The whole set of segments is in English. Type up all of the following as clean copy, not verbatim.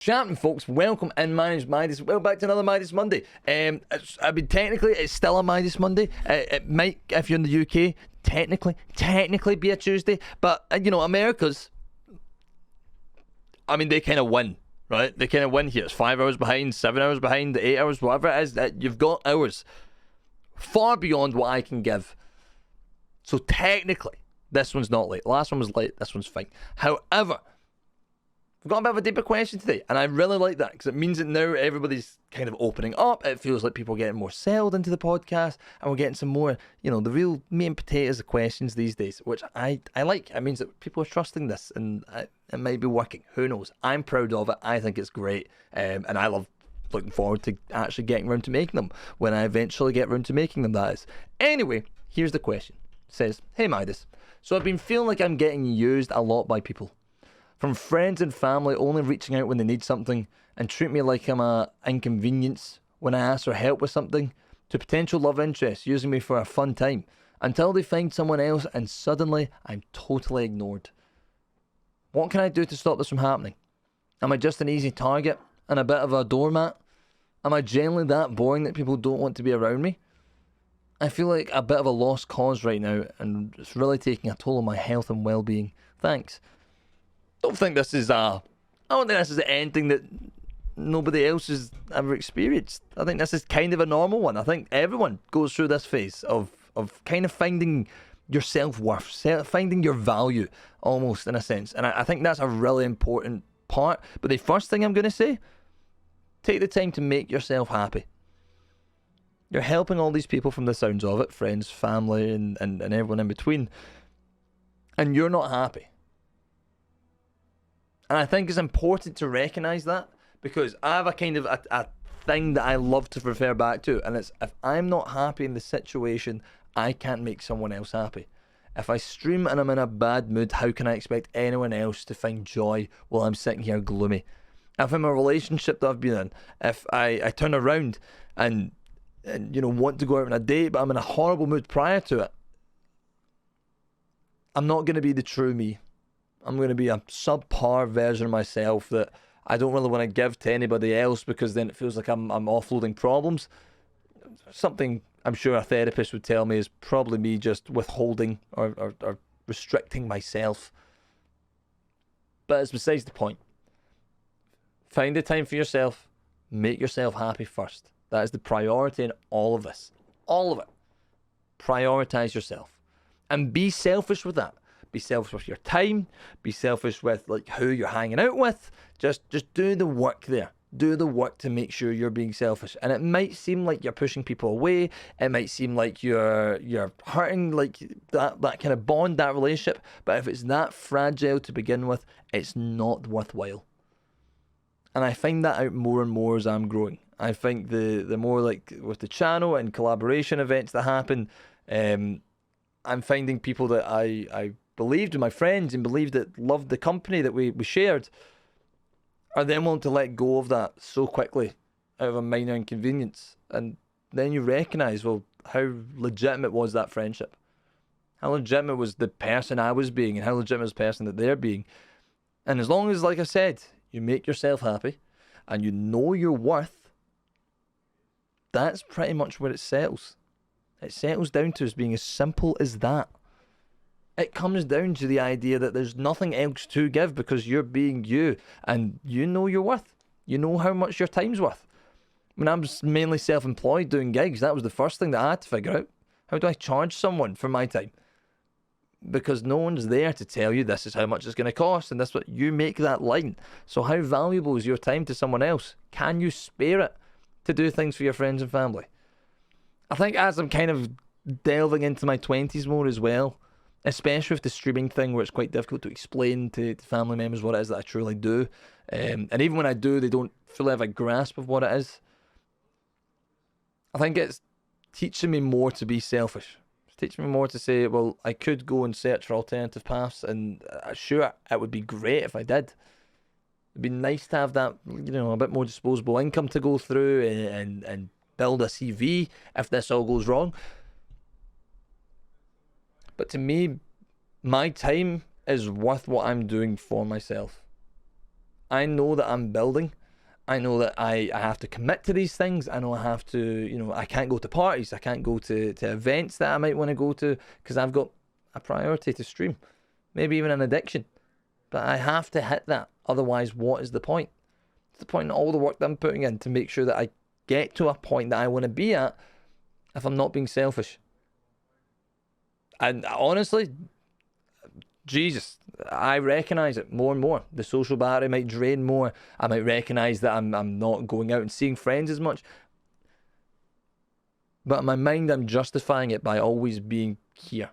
Chatting, folks, welcome in. My name's Midas. Well, back to another Midas Monday. Technically, it's still a Midas Monday. It might, if you're in the UK, technically be a Tuesday. But, America's, they kind of win, right? They kind of win here. It's 5 hours behind, 7 hours behind, 8 hours, whatever it is. You've got hours far beyond what I can give. So, technically, this one's not late. Last one was late. This one's fine. However, we've got a bit of a deeper question today, and I really like that because it means that now everybody's kind of opening up. It feels like people are getting more settled into the podcast, and we're getting some more, the real meat and potatoes of questions these days, which I like. It means that people are trusting this, and it might be working. Who knows? I'm proud of it. I think it's great, and I love looking forward to actually getting around to making them when I eventually get around to making them, that is. Anyway, here's the question. It says, "Hey Midas, so I've been feeling like I'm getting used a lot by people. From friends and family only reaching out when they need something and treat me like I'm a inconvenience when I ask for help with something, to potential love interests using me for a fun time, until they find someone else and suddenly I'm totally ignored. What can I do to stop this from happening? Am I just an easy target and a bit of a doormat? Am I generally that boring that people don't want to be around me? I feel like a bit of a lost cause right now, and it's really taking a toll on my health and well-being. Thanks." I don't think this is anything that nobody else has ever experienced. I think this is kind of a normal one. I think everyone goes through this phase of kind of finding your self-worth, finding your value, almost, in a sense. And I think that's a really important part. But the first thing I'm going to say, take the time to make yourself happy. You're helping all these people from the sounds of it, friends, family, and everyone in between. And you're not happy. And I think it's important to recognise that, because I have a kind of a thing that I love to refer back to, and it's, if I'm not happy in the situation, I can't make someone else happy. If I stream and I'm in a bad mood, how can I expect anyone else to find joy while I'm sitting here gloomy? If I'm in a relationship that I've been in, if I turn around and want to go out on a date, but I'm in a horrible mood prior to it, I'm not going to be the true me. I'm going to be a subpar version of myself that I don't really want to give to anybody else, because then it feels like I'm offloading problems. Something I'm sure a therapist would tell me is probably me just withholding or restricting myself. But it's besides the point. Find the time for yourself. Make yourself happy first. That is the priority in all of this. All of it. Prioritize yourself. And be selfish with that. Be selfish with your time. Be selfish with who you're hanging out with. Just do the work there. Do the work to make sure you're being selfish. And it might seem like you're pushing people away. It might seem like you're hurting that kind of bond, that relationship. But if it's that fragile to begin with, it's not worthwhile. And I find that out more and more as I'm growing. I think the more with the channel and collaboration events that happen, I'm finding people that I believed in, my friends, and believed that loved the company that we shared, are then willing to let go of that so quickly out of a minor inconvenience. And then you recognise, well, how legitimate was that friendship? How legitimate was the person I was being, and how legitimate was the person that they're being? And as long as, like I said, you make yourself happy and you know your worth, that's pretty much where it settles. It settles down to as being as simple as that. It comes down to the idea that there's nothing else to give, because you're being you, and you know your worth. You know how much your time's worth. When I was mainly self-employed doing gigs, that was the first thing that I had to figure out. How do I charge someone for my time? Because no one's there to tell you this is how much it's going to cost, and that's what you make that line. So how valuable is your time to someone else? Can you spare it to do things for your friends and family? I think as I'm kind of delving into my 20s more as well, especially with the streaming thing, where it's quite difficult to explain to family members what it is that I truly do. And even when I do, they don't fully have a grasp of what it is. I think it's teaching me more to be selfish. It's teaching me more to say, well, I could go and search for alternative paths, and sure, it would be great if I did. It'd be nice to have that, a bit more disposable income to go through and build a CV if this all goes wrong. But to me, my time is worth what I'm doing for myself. I know that I'm building. I know that I have to commit to these things. I know I have to, I can't go to parties. I can't go to events that I might want to go to because I've got a priority to stream. Maybe even an addiction. But I have to hit that. Otherwise, what is the point? What's the point in all the work that I'm putting in to make sure that I get to a point that I want to be at if I'm not being selfish? And honestly, Jesus, I recognise it more and more. The social battery might drain more. I might recognise that I'm not going out and seeing friends as much. But in my mind, I'm justifying it by always being here.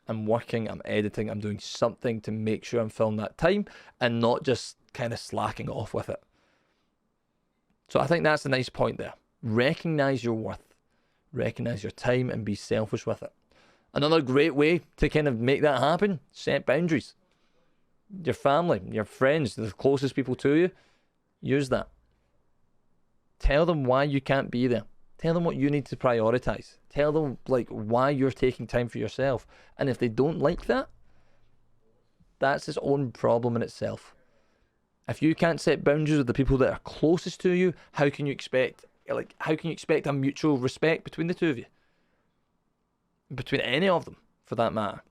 I'm working, I'm editing, I'm doing something to make sure I'm filling that time and not just kind of slacking off with it. So I think that's a nice point there. Recognise your worth. Recognise your time and be selfish with it. Another great way to kind of make that happen, set boundaries. Your family, your friends, the closest people to you, use that. Tell them why you can't be there. Tell them what you need to prioritize. Tell them why you're taking time for yourself. And if they don't like that, that's its own problem in itself. If you can't set boundaries with the people that are closest to you, how can you expect a mutual respect between the two of you? Between any of them, for that matter.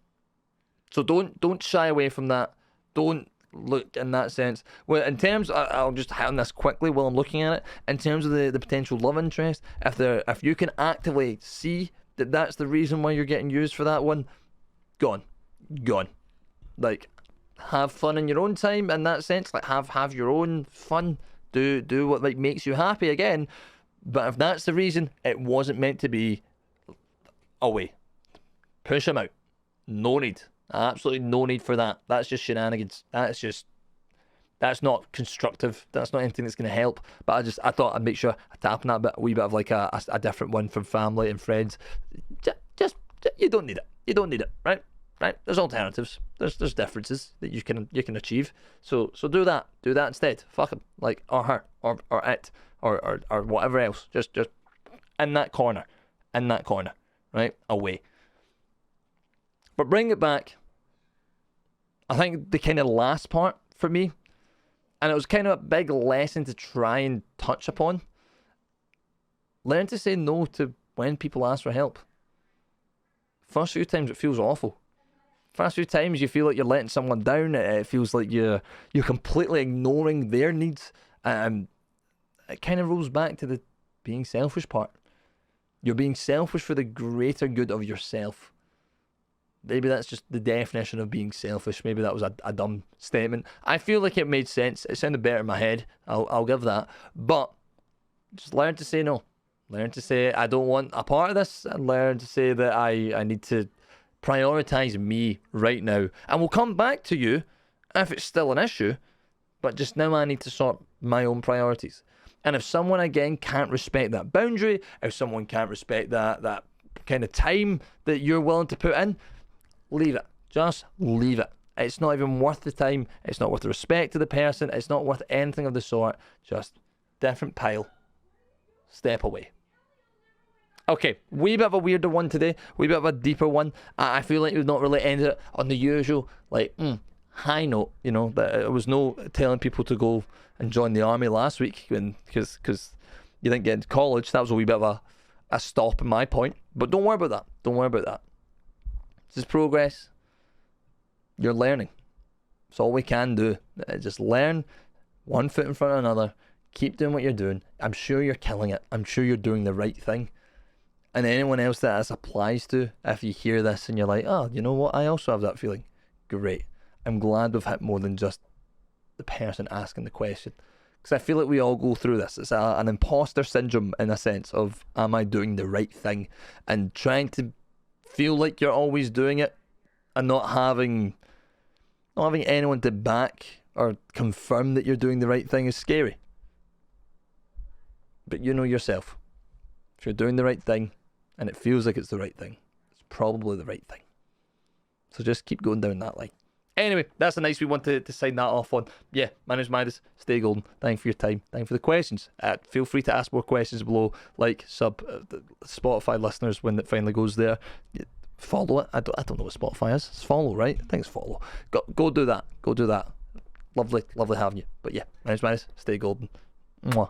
So don't shy away from that. Don't look in that sense. Well, in terms, I'll just hit on this quickly while I'm looking at it. In terms of the potential love interest, if you can actively see that that's the reason why you're getting used for that one, gone. Have fun in your own time in that sense. Have your own fun. Do what makes you happy again. But if that's the reason, it wasn't meant to be. Away. Push him out. No need. Absolutely no need for that. That's just shenanigans. That's not constructive. That's not anything that's going to help. But I thought I'd make sure I tap on that a wee bit of a different one from family and friends. Just you don't need it. You don't need it, right? Right? There's alternatives. There's differences that you can achieve. So do that. Do that instead. Fuck him, or her, or it, or whatever else. Just in that corner, right? Away. But bring it back. I think the kind of last part for me, and it was kind of a big lesson to try and touch upon. Learn to say no to when people ask for help. First few times it feels awful. First few times you feel like you're letting someone down. It feels like you're completely ignoring their needs. It kind of rolls back to the being selfish part. You're being selfish for the greater good of yourself. Maybe that's just the definition of being selfish. Maybe that was a dumb statement. I feel like it made sense. It sounded better in my head. I'll give that. But just learn to say no. Learn to say I don't want a part of this, and learn to say that I need to prioritize me right now. And we'll come back to you if it's still an issue. But just now I need to sort my own priorities. And if someone, again, can't respect that boundary, if someone can't respect that kind of time that you're willing to put in, leave it. Just leave it. It's not even worth the time. It's not worth the respect of the person. It's not worth anything of the sort. Just different pile. Step away. Okay, wee bit of a weirder one today. Wee bit of a deeper one. I feel like we've not really ended it on the usual, high note. That there was no telling people to go and join the army last week because you didn't get into college. That was a wee bit of a stop in my point. But don't worry about that. Don't worry about that. This is progress. You're learning. It's all we can do. Just learn, one foot in front of another. Keep doing what you're doing. I'm sure you're killing it. I'm sure you're doing the right thing. And anyone else that this applies to, if you hear this and you're like, oh, you know what? I also have that feeling. Great. I'm glad we've hit more than just the person asking the question. Because I feel like we all go through this. It's an imposter syndrome in a sense of, am I doing the right thing? And trying to feel like you're always doing it and not having anyone to back or confirm that you're doing the right thing is scary. But you know yourself. If you're doing the right thing and it feels like it's the right thing, it's probably the right thing. So just keep going down that line. Anyway, that's a nice we want to sign that off on. Yeah, my name's Midas. Stay golden. Thank you for your time. Thank you for the questions. Feel free to ask more questions below. Sub, Spotify listeners when it finally goes there. Follow it. I don't know what Spotify is. It's follow, right? I think it's follow. Go do that. Go do that. lovely having you. But yeah, my name's Maris. Stay golden. Mwah.